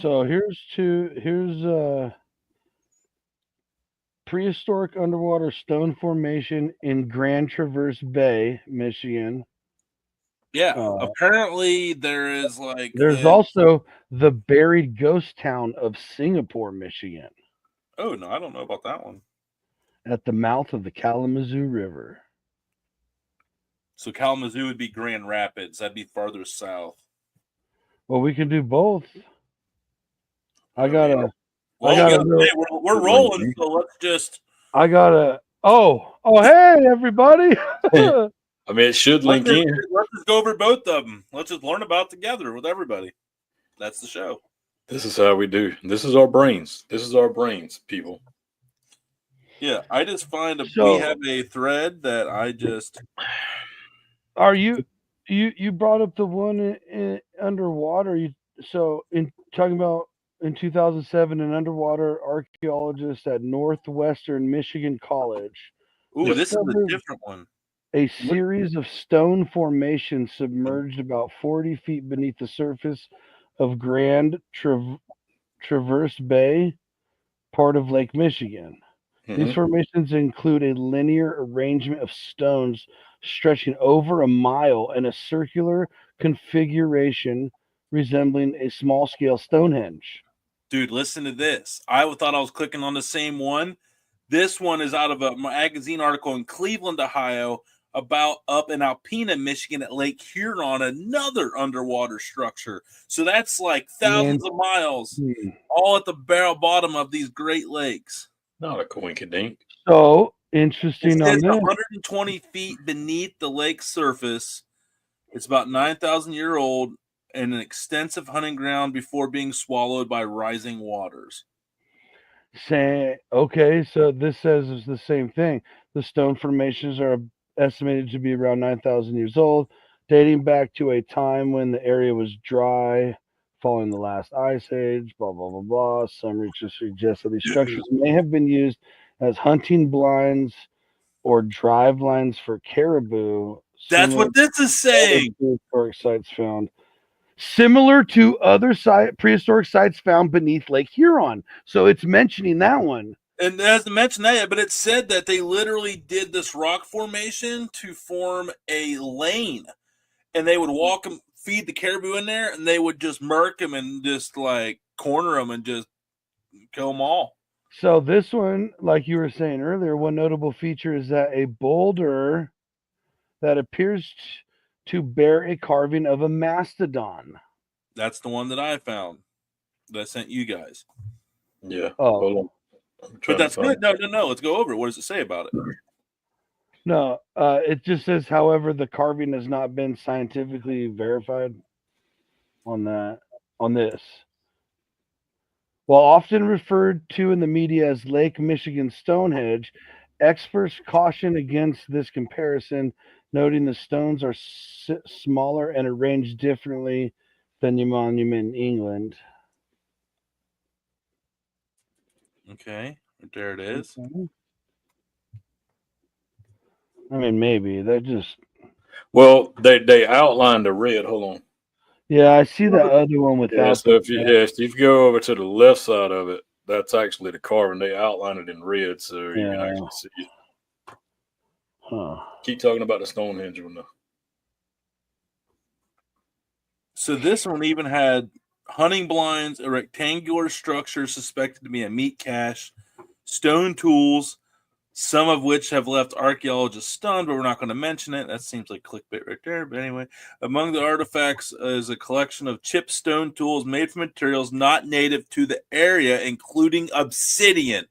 So here's prehistoric underwater stone formation in Grand Traverse Bay, Michigan. Yeah, Uh, apparently there is like there's this. also the buried ghost town of Singapore, Michigan, Oh no, I don't know about that one. at the mouth of the Kalamazoo River. So Kalamazoo would be Grand Rapids. That'd be farther south. Well, we can do both. I I got mean, a, I well, got a hey, real, we're rolling, so let's just hey everybody. I mean, it should let's link just, in. let's just go over both of them. Let's just learn about together with everybody. That's the show. This is how we do. This is our brains. This is our brains, people. Yeah, I just find we So have a thread that I just are you brought up the one underwater? So in talking about in 2007, an underwater archaeologist at Northwestern Michigan College ooh, this is a discovered different one. a series of stone formations submerged about 40 feet beneath the surface of Traverse Bay, part of Lake Michigan. These Mhm. formations include a linear arrangement of stones stretching over a mile and a circular configuration resembling a small scale Stonehenge. Dude, listen to this. I thought I was clicking on the same one. This one is out of a magazine article in Cleveland, Ohio, about up in Alpena, Michigan, at Lake Huron, another underwater structure. So that's like And thousands of miles, hmm, all at the barrel bottom of these Great Lakes. Not a coinkydink. so It interesting on says this. 120 feet beneath the lake's surface. It's about 9,000 year old and an extensive hunting ground before being swallowed by rising waters. Say okay, so this says it's the same thing. The stone formations are estimated to be around 9,000 years old, dating back to a time when the area was dry, following the last ice age. Blah blah blah blah. Some research suggests that these structures may have been used as hunting blinds or drive lines for caribou, That's similar what this is to other saying. prehistoric sites found. Similar to other prehistoric sites found beneath Lake Huron. So it's mentioning that one. And it hasn't mentioned that yet, but it said that they literally did this rock formation to form a lane, and they would walk them, feed the caribou in there, and they would just murk them and just like corner them and just kill them all. So this one, like you were saying earlier, one notable feature is that a boulder that appears to bear a carving of a mastodon. That's the one that I found that I sent you guys. Yeah. Oh Hold on. I'm But trying to that's find good. No. Let's go over it. What does it say about it? no, it just says, however, the carving has not been scientifically verified on that on this. While often referred to in the media as Lake Michigan Stonehenge, experts caution against this comparison, noting the stones are smaller and arranged differently than the monument in England. Okay, there it is. Okay. I mean, maybe they're just. Well, they outlined the red. Hold on. Yeah, I see the other one Yeah, without so the. if you go over to the left side of it, that's actually the carving. They outline it in red, so you can Yeah. actually see it. Huh. Keep talking about the Stonehenge one though. So this one even had hunting blinds, a rectangular structure suspected to be a meat cache, stone tools, some of which have left archaeologists stunned, but we're not going to mention it. That seems like clickbait right there. But anyway, among the artifacts is a collection of chipped stone tools made from materials not native to the area, including obsidian.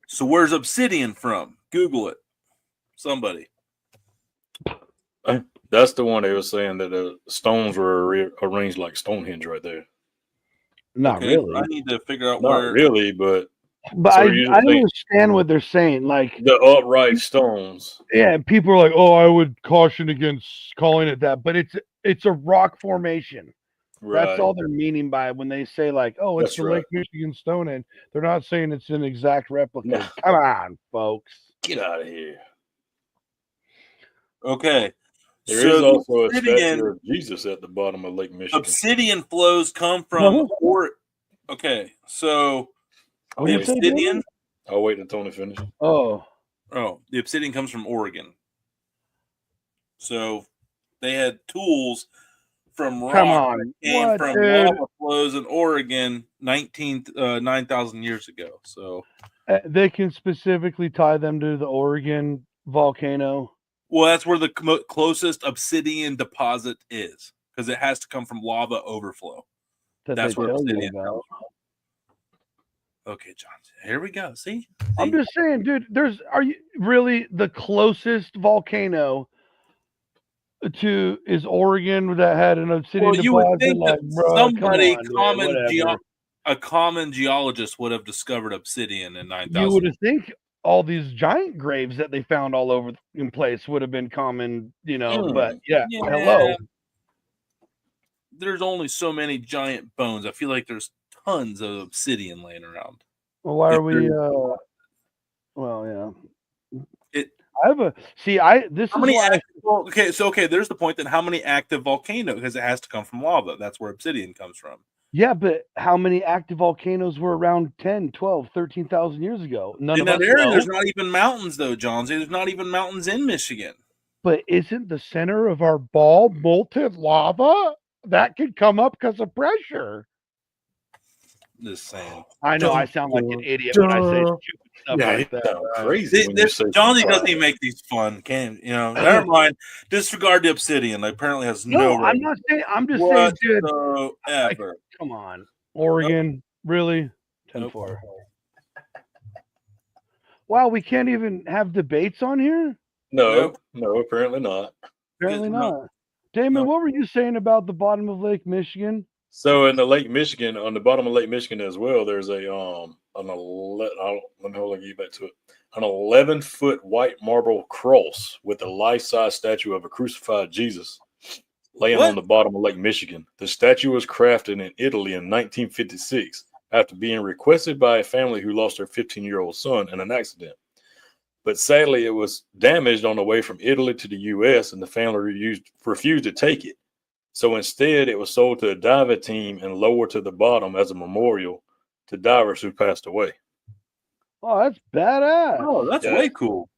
So where's obsidian from? Google it. Somebody. That's the one they were saying that the stones were arranged like Stonehenge right there. Not Okay, really. I need to figure out Not where. really, but But so I you I just think understand what they're saying. Like, the upright stones. yeah, people are like, "Oh, I would caution against calling it that," but it's a rock formation. That's Right. all they're meaning by it when they say like, "Oh, it's That's the right. Lake Michigan Stonehenge." They're not saying it's an exact No, replica. Come on, folks. get out of here. Okay, There is the also a obsidian- statue of Jesus at the bottom of Lake Michigan. Obsidian flows come from Okay, so What the do you say, obsidian. Damon? I'll wait until Tony finishes. Oh, The obsidian comes from Oregon. So they had tools from rock come on. that came What, from dude? lava flows in Oregon 9,000 years ago. So, They can specifically tie them to the Oregon volcano. well, that's where the closest obsidian deposit is because it has to come from lava overflow. That That's they where tell you obsidian about. comes from. Okay, John. Here we go. See? I'm just saying, dude. Are you really the closest volcano to is Oregon that had an obsidian Well, you would deposit? think Like, that bro, somebody come on, dude, a common geologist would have discovered obsidian in 9,000. you would have think all these giant graves that they found all over in place would have been common, But yeah, hello. There's only so many giant bones. I feel like there's tons of obsidian laying around. Well, why are we? Well, yeah. I have a see. This how is many why. there's the point. Then how many active volcanoes? Because it has to come from lava. That's where obsidian comes from. Yeah, but how many active volcanoes were around 10, 12, 13,000 years ago? None in of that us area, know. there's not even mountains, though, John. There's not even mountains in Michigan. But isn't the center of our ball molten lava? That could come up because of pressure. Just saying. I know I sound like an idiot when I say stupid stuff like that. Crazy. John doesn't even make these fun. Never mind. Disregard the obsidian. Apparently has no. I'm not saying. I'm just saying, dude. Whatsoever. Come on, Oregon, really? 10-4. Wow, we can't even have debates on here. No, apparently not. Apparently not. Damon, what were you saying about the bottom of Lake Michigan? So in the Lake Michigan, on the bottom of Lake Michigan as well, there's a let me get back to it. An 11-foot white marble cross with a life-size statue of a crucified Jesus laying on the bottom of Lake Michigan. The statue was crafted in Italy in 1956 after being requested by a family who lost their 15-year-old son in an accident. But sadly, it was damaged on the way from Italy to the U.S., and the family refused to take it. So instead, it was sold to a diver team and lowered to the bottom as a memorial to divers who passed away. Oh, that's badass. Oh, that's way cool.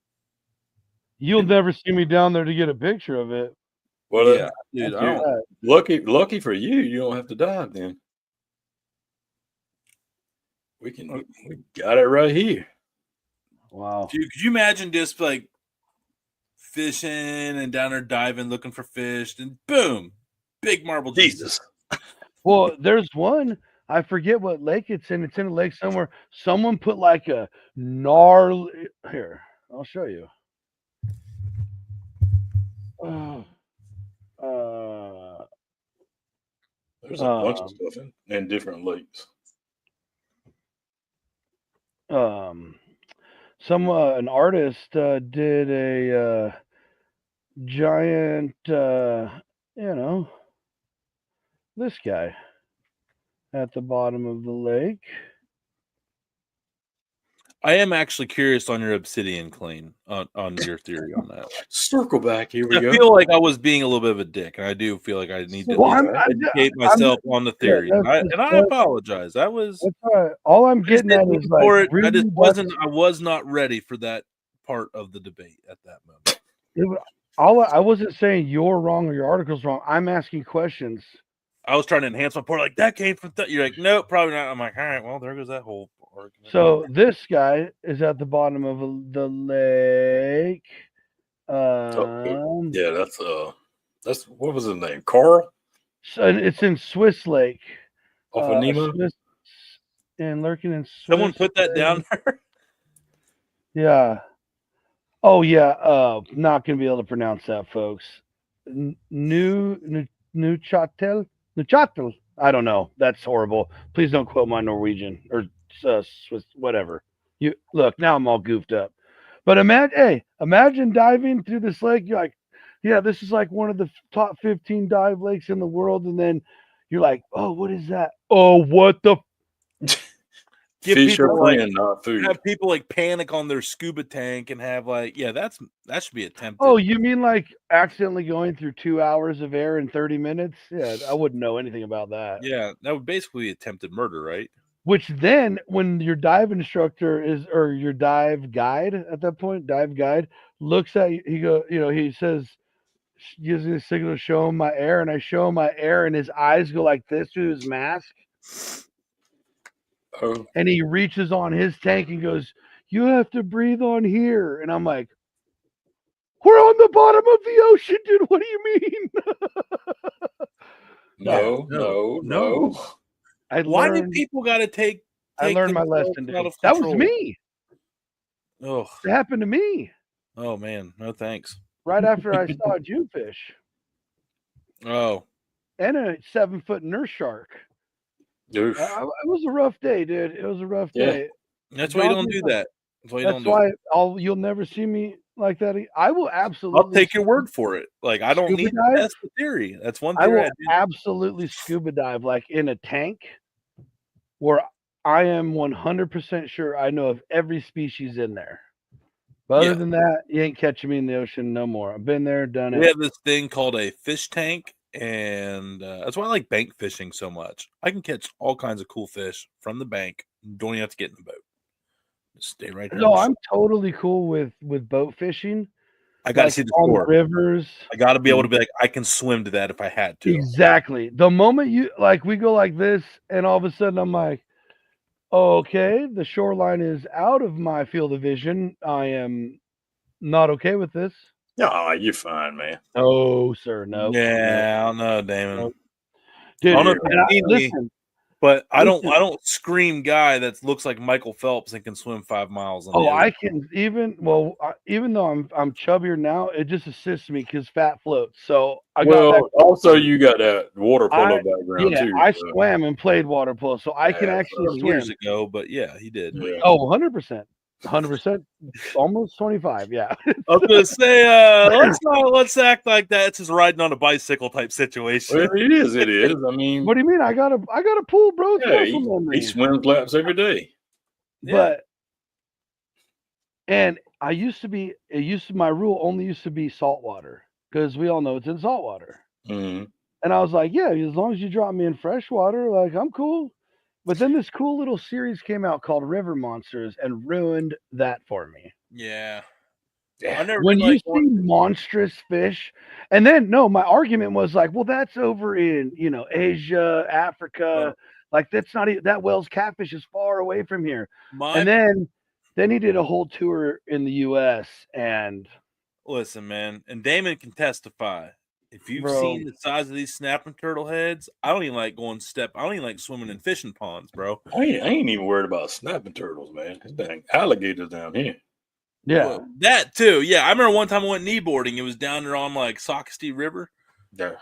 You'll never see me down there to get a picture of it. Well, dude, lucky for you, you don't have to dive then. We got it right here. Wow. Dude, could you imagine just like fishing and down there diving, looking for fish, and boom, big marble Jesus. Well, there's one. I forget what lake it's in. It's in a lake somewhere. Someone put like a gnarly. Here, I'll show you. There's a bunch of stuff in different lakes. An artist did a giant, this guy at the bottom of the lake. I am actually curious on your obsidian clean on your theory on that. Circle back. Here we go. I feel like I was being a little bit of a dick, and I do feel like I need to educate myself on the theory. And I apologize. That was all I'm getting at is like I was not ready for that part of the debate at that moment. I wasn't saying you're wrong or your article's wrong. I'm asking questions. I was trying to enhance my point. Like that came from you're like, nope, probably not. I'm like, all right, well, there goes that whole argument. So this guy is at the bottom of the lake. Yeah, that's what was his name? Carl. So it's in Swiss Lake. Off of Nemo. And lurking in Swiss. Someone put that down there. Yeah. Oh yeah. Not gonna be able to pronounce that, folks. Neuchâtel. I don't know. That's horrible. Please don't quote my Norwegian or Swiss, whatever. You look now. I'm all goofed up. But imagine diving through this lake. You're like, yeah, this is like one of the top 15 dive lakes in the world, and then you're like, oh, what is that? Oh, what the? Give Fish are people like friend, not food. have people like panic on their scuba tank and have like that should be attempted. Oh, you mean like accidentally going through 2 hours of air in 30 minutes? Yeah, I wouldn't know anything about that. Yeah, that would basically be attempted murder, right? Which then, when your dive instructor or your dive guide at that point, dive guide looks at you, he says, gives me a signal to show him my air, and I show him my air, and his eyes go like this through his mask, Oh, and he reaches on his tank and goes, "You have to breathe on here," and I'm like, "We're on the bottom of the ocean, dude. What do you mean?" no. Why do people got to take? I learned my themselves lesson, dude. out of That was control? me. Oh, It happened to me oh man, no thanks. right after I saw a Junefish Oh, and a 7-foot nurse shark. Oof. It was a rough day, dude. It was a rough Yeah. day. that's why you don't do that. That's why you don't That's do why it. you'll never see me like that. I will absolutely. I'll take your word for it. Like I don't Scuba need to dive? test the theory. That's one I theory will I do. absolutely scuba dive like in a tank where I am 100% sure I know of every species in there. But other Yeah. than that, you ain't catching me in the ocean no more. I've been there, done We it. have this thing called a fish tank, and that's why I like bank fishing so much. I can catch all kinds of cool fish from the bank. Don't even have to get in the boat. Just stay right there. No, I'm totally cool with boat fishing. I got to like see the on shore. rivers. I got to be able to be like, I can swim to that if I had to. Exactly. The moment we go like this, and all of a sudden I'm like, okay, the shoreline is out of my field of vision. I am not okay with this. No, you're fine, man. No, sir. No. Yeah, I don't know, Damon. Nope. Dude, I don't know if and you've seen me, listen, but I listen. don't scream guy that looks like Michael Phelps and can swim 5 miles. Oh, I can even though I'm chubbier now, it just assists me because fat floats. So also you got that water polo background too. I swam and played water polo, so I can actually swim. years ago, but yeah, he did. Yeah. Oh, 100%. 100%. Almost 25. Yeah. I was gonna say, let's act like that's just riding on a bicycle type situation. Well, it is. I mean, What do you mean? I got a pool, bro. It's yeah, muscle memory. he swims laps every day. But and my rule only used to be saltwater because we all know it's in saltwater. Mm-hmm. And I was like, yeah, as long as you drop me in freshwater, like I'm cool. But then this cool little series came out called River Monsters and ruined that for me. Yeah. When you see monstrous fish, and then my argument was like, well, that's over in Asia, Africa, like that's not that whale's catfish is far away from here. And then he did a whole tour in the U.S. and listen, man, and Damon can testify. If you've seen the size of these snapping turtle heads, I don't even like I don't even like swimming in fishing ponds, bro. I ain't even worried about snapping turtles, man. There's dang alligators down here. Yeah, well, that too. Yeah, I remember one time I went kneeboarding. It was down there on like Sockasty River. Yeah.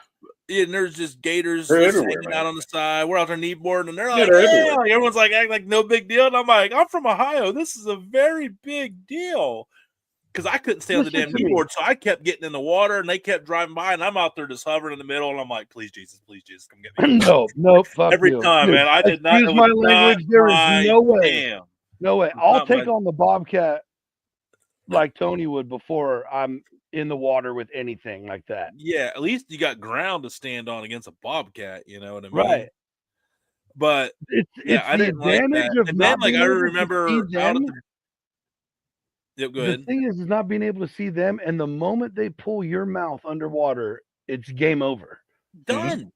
And there's just gators hanging out on the side. We're out there kneeboarding, and they're like, everywhere. Everyone's like acting like no big deal. And I'm like, I'm from Ohio. This is a very big deal. Because I couldn't stay on the damn kneeboard, so I kept getting in the water, and they kept driving by, and I'm out there just hovering in the middle, and I'm like, please, Jesus, come get me. No, fuck every you. time, Dude, man. I did not. Excuse my language. There is no way. Damn. No way. I'll take on the bobcat like Tony would before I'm in the water with anything like that. Yeah, at least you got ground to stand on against a bobcat. You know what I mean? Right. But I didn't like that. And then, like, I remember out of the. Yep, go ahead. The thing is not being able to see them, and the moment they pull your mouth underwater, it's game over. Done.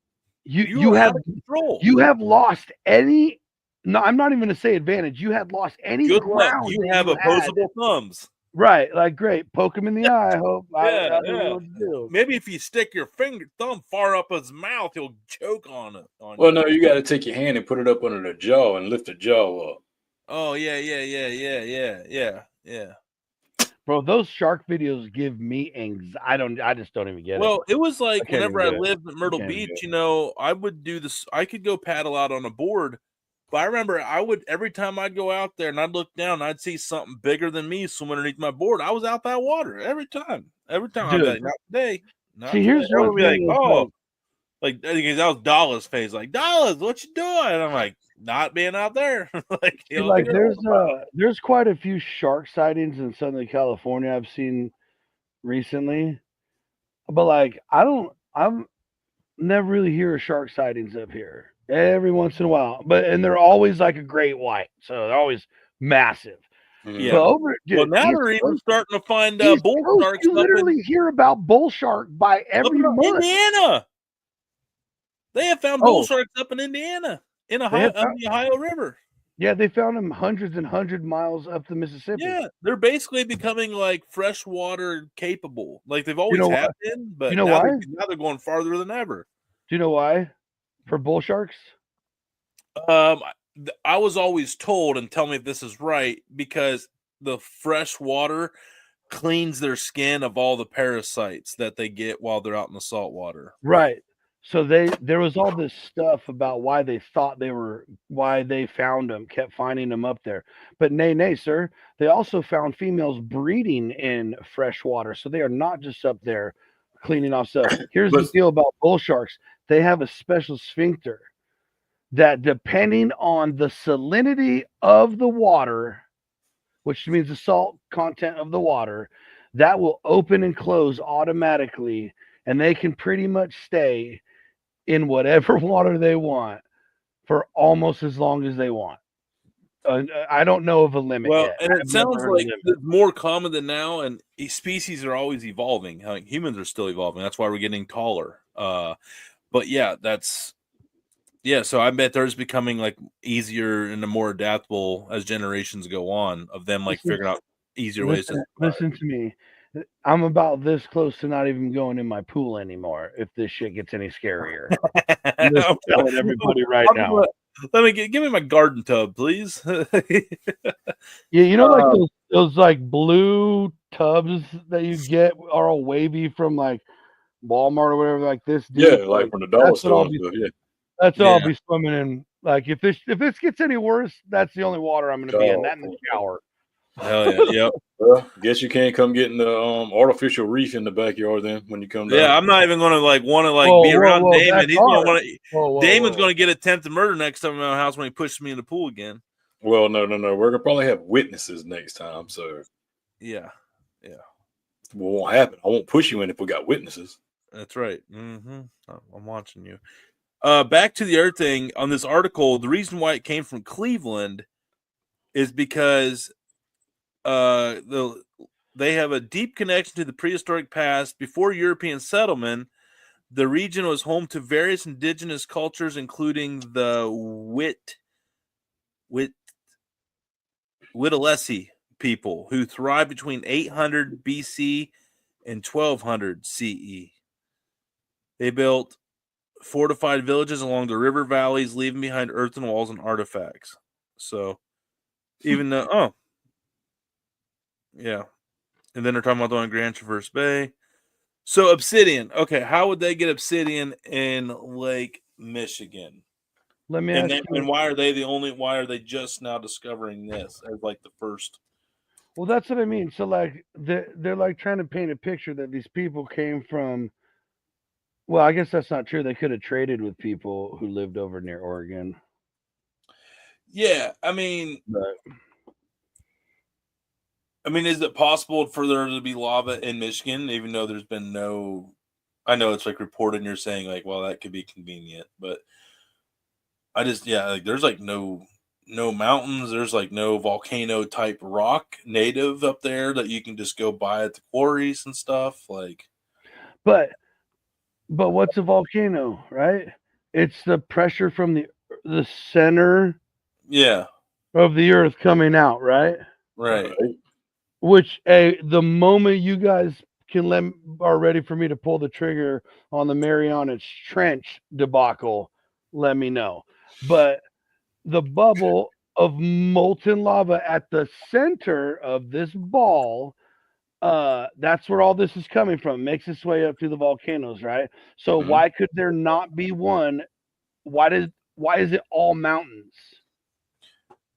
You have control. You have lost any. No, I'm not even going to say advantage. You had lost any good ground. Luck. You have opposable thumbs. Right, like great. Poke him in the eye. I hope. I don't know what to do. Maybe if you stick your thumb far up his mouth, he'll choke on it. Well, no, you got to take your hand and put it up under the jaw and lift the jaw up. Oh yeah. Bro, those shark videos give me anxiety. I just don't even get it. Well, it was like whenever I lived at Myrtle Beach, I would do this. I could go paddle out on a board, but I remember every time I'd go out there and I'd look down, I'd see something bigger than me swim underneath my board. I was out that water every time. Dude, I'm like, not today. See, here's what be like, like that was Dollars face, like Dollars, what you doing? And I'm like, not being out there. Like, See, like there's quite a few shark sightings in Southern California I've seen recently, but like I'm never really hear of shark sightings up here. Every once in a while, and they're always like a great white, so they're always massive. Yeah. But over, well, dude, now East they're even Coast- starting to find East bull Coast, sharks you up literally hear about bull shark by up every in month. Indiana. They have found bull Oh. sharks up in Indiana, in They Ohio, have on the Ohio River. Yeah, they found them hundreds and hundred miles up the Mississippi. Yeah, they're basically becoming like freshwater capable. Like they've always know have been, but know now, why? now they're going farther than ever. Do you know why? For bull sharks? I was always told, and tell me if this is right, because the fresh water cleans their skin of all the parasites that they get while they're out in the salt water. Right. So there was all this stuff about why they found them, kept finding them up there. But nay, sir, they also found females breeding in fresh water. So they are not just up there cleaning off stuff. Here's the deal about bull sharks. They have a special sphincter that, depending on the salinity of the water, which means the salt content of the water, that will open and close automatically, and they can pretty much stay in whatever water they want for almost as long as they want. I don't know of a limit yet. And it sounds like it's more common than now, and species are always evolving. Like, humans are still evolving. That's why we're getting taller. But yeah, so I bet theirs becoming like easier and more adaptable as generations go on, of them like figuring out easier ways to listen to me. I'm about this close to not even going in my pool anymore if this shit gets any scarier. I'm just telling everybody right now. Let me give me my garden tub, please. Yeah, you know, like those like blue tubs that you get are all wavy from like Walmart or whatever, like this. Dude, like from the dollar store. That's all I'll be swimming in. Like if this gets any worse, that's the only water I'm going to be in. That in the shower. Hell yeah, yep. Well, guess you can't come get in the artificial reef in the backyard then when you come down. Yeah, I'm not even going to want to be around Damon. He's going to want to. Damon's going to get attempted murder next time in my house when he pushes me in the pool again. Well, no. We're gonna probably have witnesses next time, so yeah. It won't happen. I won't push you in if we got witnesses. That's right. Mm-hmm. I'm watching you. Back to the other thing on this article. The reason why it came from Cleveland is because they have a deep connection to the prehistoric past. Before European settlement, the region was home to various indigenous cultures, including the Witalesi people, who thrived between 800 BC and 1200 CE. They built fortified villages along the river valleys, leaving behind earthen walls and artifacts. So, even though, yeah. And then they're talking about the one in Grand Traverse Bay. So, obsidian. Okay, how would they get obsidian in Lake Michigan? Let me ask you. And why are they just now discovering this as like the first? Well, that's what I mean. So, like, they're like trying to paint a picture that these people came from. Well, I guess that's not true. They could have traded with people who lived over near Oregon. Yeah, I mean, is it possible for there to be lava in Michigan, even though there's been no? I know it's like reported, and you're saying like, well, that could be convenient, but I just like there's like no mountains. There's like no volcano type rock native up there that you can just go buy at the quarries and stuff. Like, but what's a volcano, right? It's the pressure from the center, of the earth coming out, right? Right. Which the moment you guys are ready for me to pull the trigger on the Marianas Trench debacle, let me know. But the bubble of molten lava at the center of this ball, that's where all this is coming from. It makes its way up to the volcanoes, right? So why could there not be one? Why is it all mountains?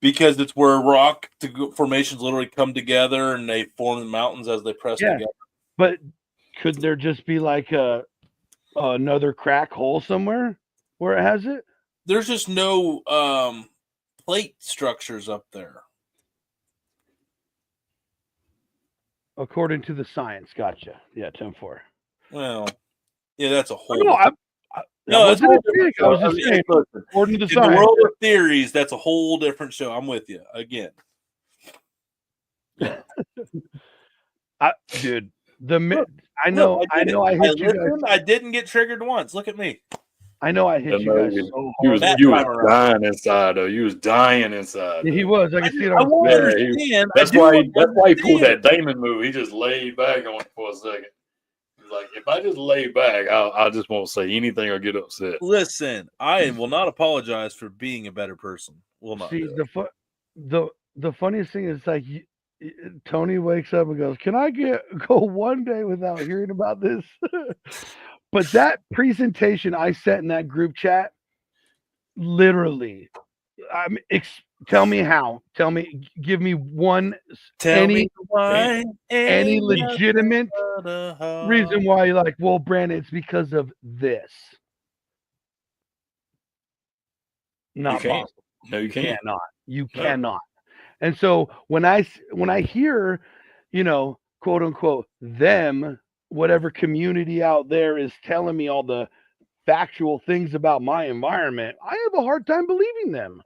Because it's where rock formations literally come together and they form the mountains as they press together. But could there just be like another crack hole somewhere where it has it? There's just no plate structures up there. According to the science, gotcha. Yeah, 10-4. Well, yeah, that's a whole. No, No, that's that's a dig. I was just saying, according to the in the science. world of theories, that's a whole different show. I'm with you again. Dude, I know I hit you guys. I didn't get triggered once. Look at me. I know I hit you guys so hard. You was dying inside, though. You was dying inside. Yeah, he was. I can see it on his face. That's why he pulled that Damon move. He just laid back on it for a second. He's like, if I just lay back, I just won't say anything or get upset. Listen, I will not apologize for being a better person. Will not. See, the funniest thing is like Tony wakes up and goes, "Can I go one day without hearing about this?" But that presentation I sent in that group chat, literally, tell me how. Tell me, give me one. Any legitimate reason why you're like, well, Brandon, it's because of this. Not possible. No, you can't. You cannot. And so when I hear, quote unquote, them, whatever community out there is telling me all the factual things about my environment, I have a hard time believing them.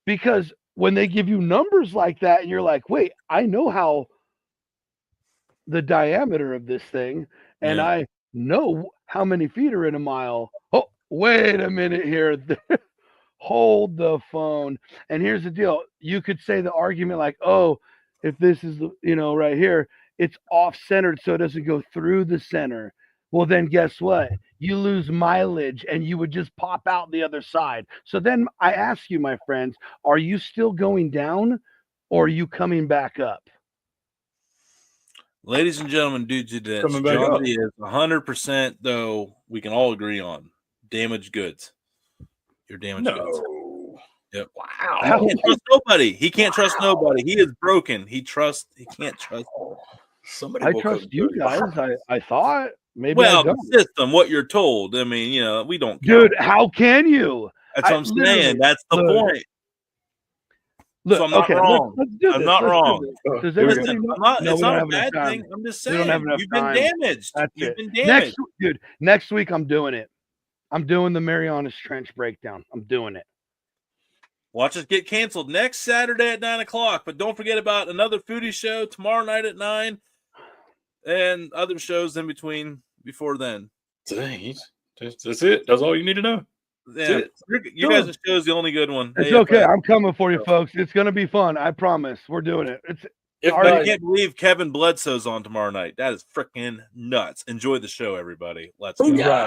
Because when they give you numbers like that and you're like, wait, I know how the diameter of this thing, and I know how many feet are in a mile. Oh, wait a minute here. Hold the phone. And here's the deal. You could say the argument like, oh, if this is, right here, it's off-centered so it doesn't go through the center. Well, then guess what? You lose mileage and you would just pop out the other side. So then I ask you, my friends, are you still going down or are you coming back up? Ladies and gentlemen, dudes and dudes, John is 100%, though, we can all agree on damaged goods. Your damaged goods. Yep. Wow. He can't trust nobody. He can't trust nobody. He is broken. He can't trust somebody. I trust you guys. I thought maybe. Well, the system, what you're told. I mean, we don't. Dude, how can you? That's what I'm saying. That's the point. Look, so I'm not wrong. Let's do this. I'm not wrong. Listen, it's not a bad thing. I'm just saying. You've been damaged. You've been damaged. Next week I'm doing it. I'm doing the Marianas Trench breakdown. I'm doing it. Watch us get canceled next Saturday at 9:00. But don't forget about another foodie show tomorrow night at 9, and other shows in between before then. That's it. That's all you need to know. Yeah, you guys' show is the only good one. It's okay. I'm coming for you, folks. It's going to be fun. I promise. We're doing it. I can't believe Kevin Bledsoe's on tomorrow night. That is freaking nuts. Enjoy the show, everybody. Let's go.